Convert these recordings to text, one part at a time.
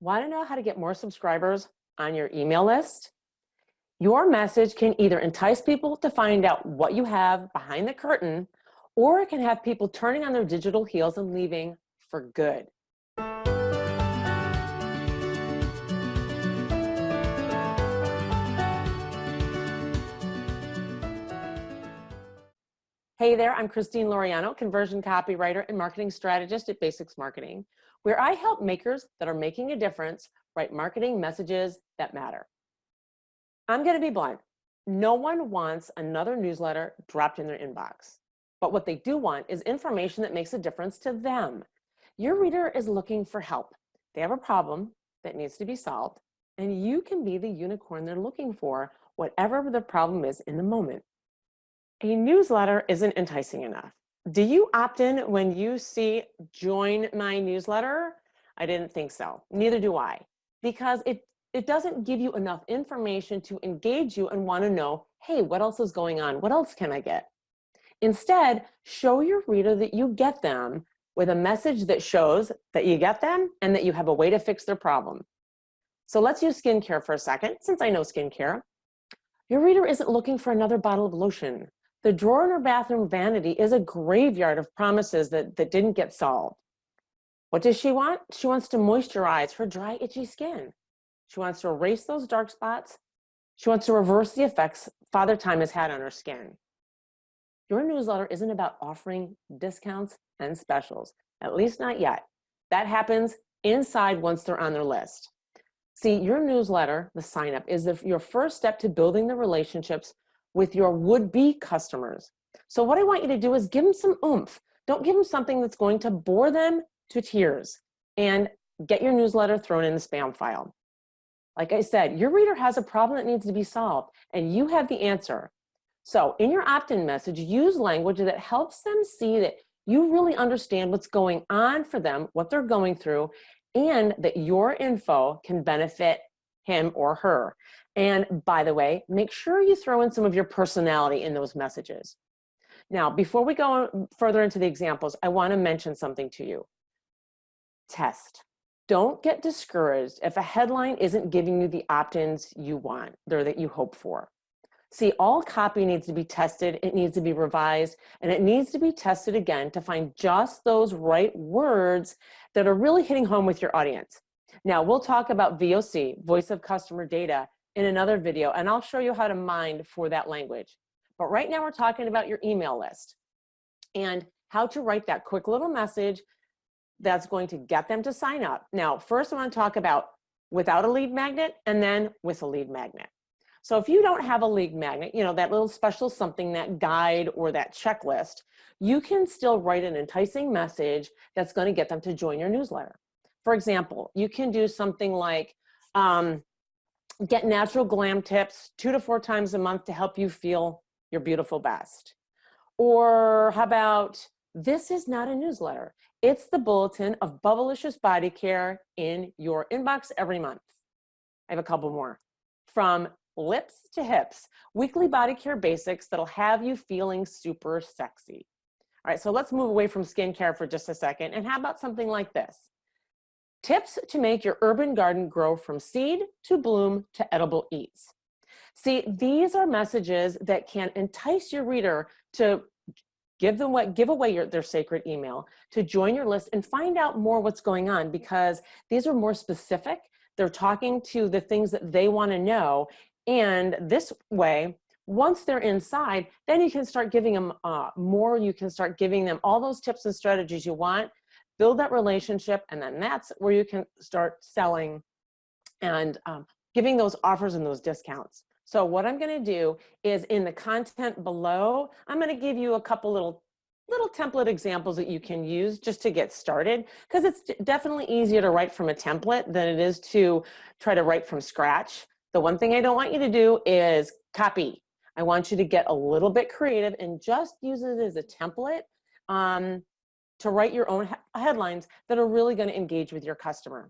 Want to know how to get more subscribers on your email list? Your message can either entice people to find out what you have behind the curtain, or it can have people turning on their digital heels and leaving for good. Hey there, I'm Christine Laureano, conversion copywriter and marketing strategist at Basics Marketing, where I help makers that are making a difference write marketing messages that matter. I'm going to be blunt. No one wants another newsletter dropped in their inbox. But what they do want is information that makes a difference to them. Your reader is looking for help. They have a problem that needs to be solved, and you can be the unicorn they're looking for, whatever the problem is in the moment. A newsletter isn't enticing enough. Do you opt in when you see join my newsletter? I didn't think so. Neither do I, because it doesn't give you enough information to engage you and want to know, hey, what else is going on? What else can I get? Instead, show your reader that you get them with a message that shows that you get them and that you have a way to fix their problem. So let's use skincare for a second, since I know skincare. Your reader isn't looking for another bottle of lotion. The drawer in her bathroom vanity is a graveyard of promises that didn't get solved. What does she want? She wants to moisturize her dry, itchy skin. She wants to erase those dark spots. She wants to reverse the effects Father Time has had on her skin. Your newsletter isn't about offering discounts and specials, at least not yet. That happens inside once they're on their list. See, your newsletter, the sign up, is your first step to building the relationships with your would-be customers. So what I want you to do is give them some oomph. Don't give them something that's going to bore them to tears, and get your newsletter thrown in the spam file. Like I said, your reader has a problem that needs to be solved, and you have the answer. So in your opt-in message, use language that helps them see that you really understand what's going on for them, what they're going through, and that your info can benefit him or her. And by the way, make sure you throw in some of your personality in those messages. Now, before we go further into the examples, I want to mention something to you. Test. Don't get discouraged if a headline isn't giving you the opt-ins you want or that you hope for. See, all copy needs to be tested, it needs to be revised, and it needs to be tested again to find just those right words that are really hitting home with your audience. Now, we'll talk about VOC, Voice of Customer Data, in another video, and I'll show you how to mine for that language. But right now we're talking about your email list and how to write that quick little message that's going to get them to sign up. Now, first I want to talk about without a lead magnet and then with a lead magnet. So if you don't have a lead magnet, you know, that little special something, that guide or that checklist, you can still write an enticing message that's going to get them to join your newsletter. For example, you can do something like get natural glam tips 2 to 4 times a month to help you feel your beautiful best. Or how about, this is not a newsletter. It's the bulletin of bubblicious body care in your inbox every month. I have a couple more. From lips to hips, weekly body care basics that'll have you feeling super sexy. All right, so let's move away from skincare for just a second. And how about something like this? Tips to make your urban garden grow from seed to bloom to edible eats. See, these are messages that can entice your reader to give away their sacred email, to join your list and find out more what's going on, because these are more specific. They're talking to the things that they want to know. And this way, once they're inside, then you can start giving them more. You can start giving them all those tips and strategies you want, build that relationship, and then that's where you can start selling and giving those offers and those discounts. So what I'm going to do is in the content below, I'm going to give you a couple little template examples that you can use just to get started, because it's definitely easier to write from a template than it is to try to write from scratch. The one thing I don't want you to do is copy. I want you to get a little bit creative and just use it as a template to write your own headlines that are really going to engage with your customer.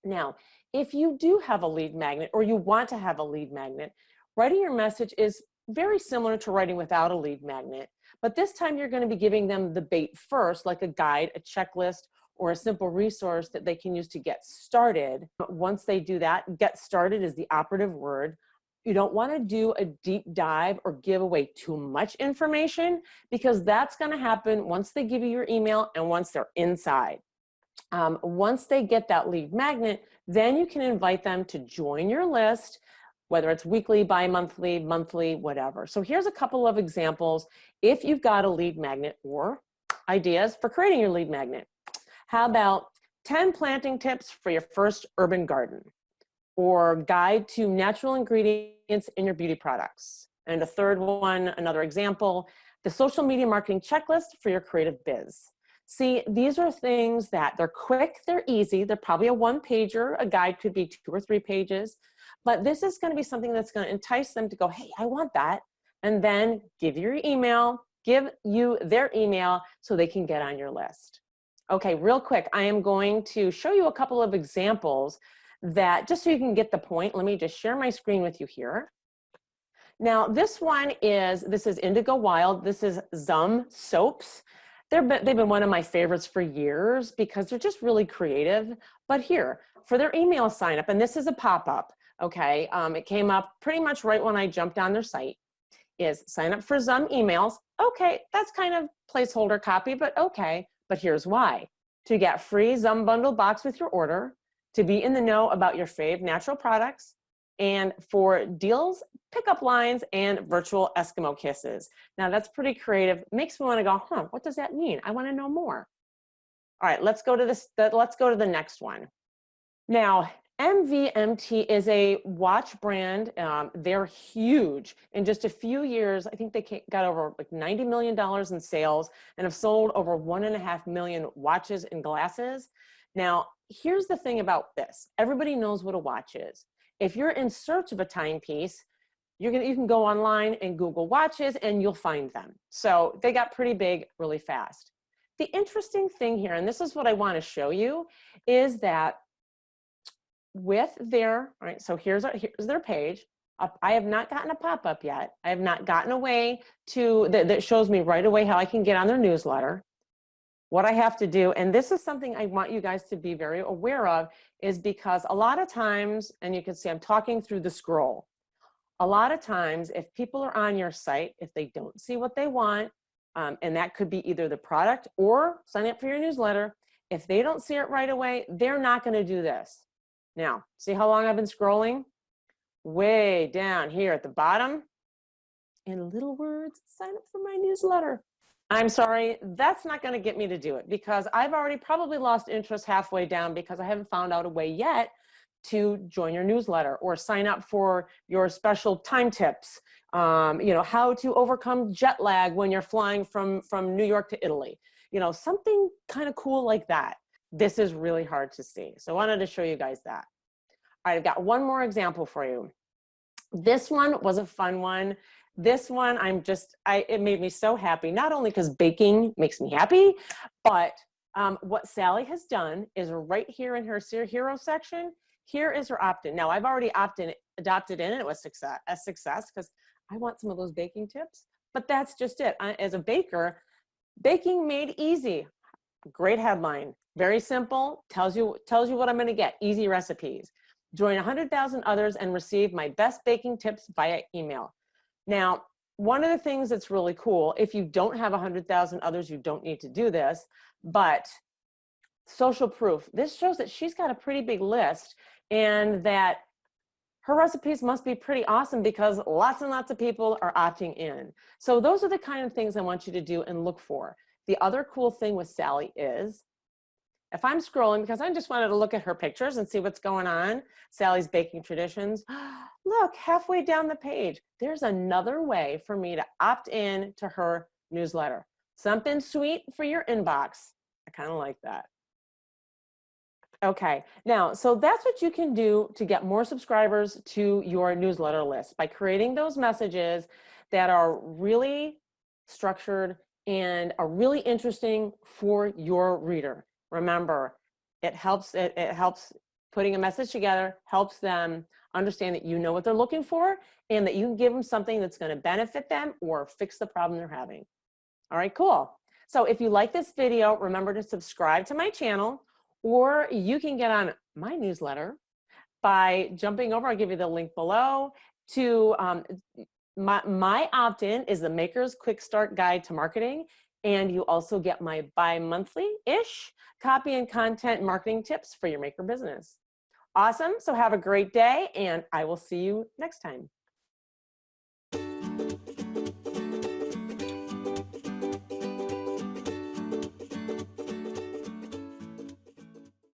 Now, if you do have a lead magnet or you want to have a lead magnet, writing your message is very similar to writing without a lead magnet, but this time you're going to be giving them the bait first, like a guide, a checklist, or a simple resource that they can use to get started. Once they do that, get started is the operative word. You don't want to do a deep dive or give away too much information, because that's going to happen once they give you your email and once they're inside. Once they get that lead magnet, then you can invite them to join your list, whether it's weekly, bi-monthly, monthly, whatever. So here's a couple of examples if you've got a lead magnet or ideas for creating your lead magnet. How about 10 planting tips for your first urban garden, or guide to natural ingredients in your beauty products? And a third one, another example, the social media marketing checklist for your creative biz. See, these are things that they're quick, they're easy, they're probably a one-pager, a guide could be 2 or 3 pages, but this is going to be something that's going to entice them to go, hey, I want that, and then give you their email so they can get on your list. Okay, real quick, I am going to show you a couple of examples that, just so you can get the point, let me just share my screen with you here. Now, this is Indigo Wild. This is Zum soaps. They've been one of my favorites for years because they're just really creative. But here, for their email sign up, and this is a pop-up, okay? It came up pretty much right when I jumped on their site, is sign up for Zum emails. Okay, that's kind of placeholder copy, but okay. But here's why. To get free Zum bundle box with your order, to be in the know about your fave natural products, and for deals, pickup lines, and virtual Eskimo kisses. Now that's pretty creative. Makes me want to go, what does that mean? I want to know more. All right, let's go to the next one. Now, MVMT is a watch brand. They're huge. In just a few years, I think they got over like $90 million in sales and have sold over 1.5 million watches and glasses. Now, here's the thing about this. Everybody knows what a watch is. If you're in search of a timepiece, you can go online and Google watches and you'll find them. So they got pretty big really fast. The interesting thing here, and this is what I want to show you, is that with their, all right, so here's their page. I have not gotten a pop-up yet. I have not gotten a way that shows me right away how I can get on their newsletter. What I have to do, and this is something I want you guys to be very aware of, is because a lot of times, and you can see I'm talking through the scroll, a lot of times if people are on your site, if they don't see what they want, and that could be either the product or sign up for your newsletter, if they don't see it right away, they're not going to do this. Now, see how long I've been scrolling? Way down here at the bottom, in little words, sign up for my newsletter. I'm sorry, that's not going to get me to do it because I've already probably lost interest halfway down because I haven't found out a way yet to join your newsletter or sign up for your special time tips. How to overcome jet lag when you're flying from New York to Italy. Something kind of cool like that. This is really hard to see. So I wanted to show you guys that. All right, I've got one more example for you. This one was a fun one. This one, it made me so happy, not only because baking makes me happy, but what Sally has done is right here in her hero section, here is her opt-in. Now, I've already adopted in, and it was a success because I want some of those baking tips, but that's just it. As a baker, baking made easy. Great headline, very simple, tells you what I'm going to get, easy recipes. Join 100,000 others and receive my best baking tips via email. Now, one of the things that's really cool, if you don't have 100,000 others, you don't need to do this, but social proof. This shows that she's got a pretty big list and that her recipes must be pretty awesome because lots and lots of people are opting in. So those are the kind of things I want you to do and look for. The other cool thing with Sally is, if I'm scrolling, because I just wanted to look at her pictures and see what's going on, Sally's Baking Traditions, look, halfway down the page, there's another way for me to opt in to her newsletter. Something sweet for your inbox. I kind of like that. Okay, now, so that's what you can do to get more subscribers to your newsletter list by creating those messages that are really structured and are really interesting for your reader. Remember, it helps putting a message together, helps them understand that you know what they're looking for and that you can give them something that's going to benefit them or fix the problem they're having. All right, cool. So if you like this video, remember to subscribe to my channel, or you can get on my newsletter by jumping over. I'll give you the link below to my opt-in is the Maker's Quick Start Guide to Marketing. And you also get my bi-monthly-ish copy and content marketing tips for your maker business. Awesome. So have a great day, and I will see you next time.